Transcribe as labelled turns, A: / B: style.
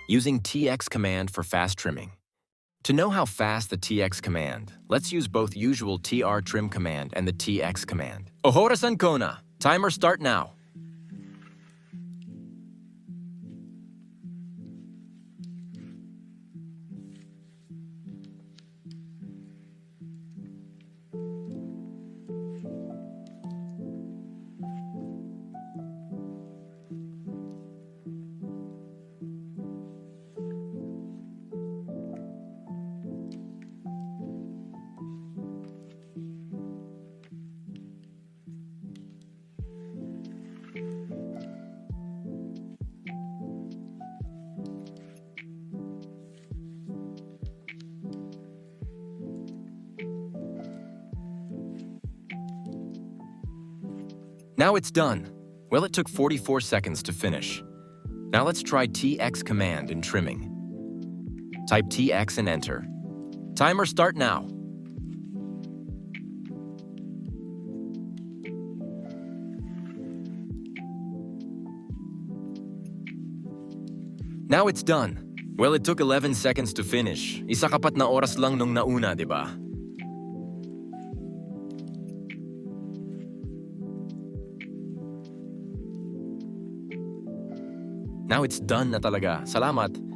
A: using TX command for fast trimming. To know how fast the TX command, let's use both usual TR trim command and the TX command. Ohorasan ko na. Timer start now. Now it's done. Well, it took 44 seconds to finish. Now let's try TX command in trimming. Type TX and enter. Timer start now. Now it's done. Well, it took 11 seconds to finish. Isa kapat na oras lang nung nauna, di ba? Now it's done na talaga. Salamat.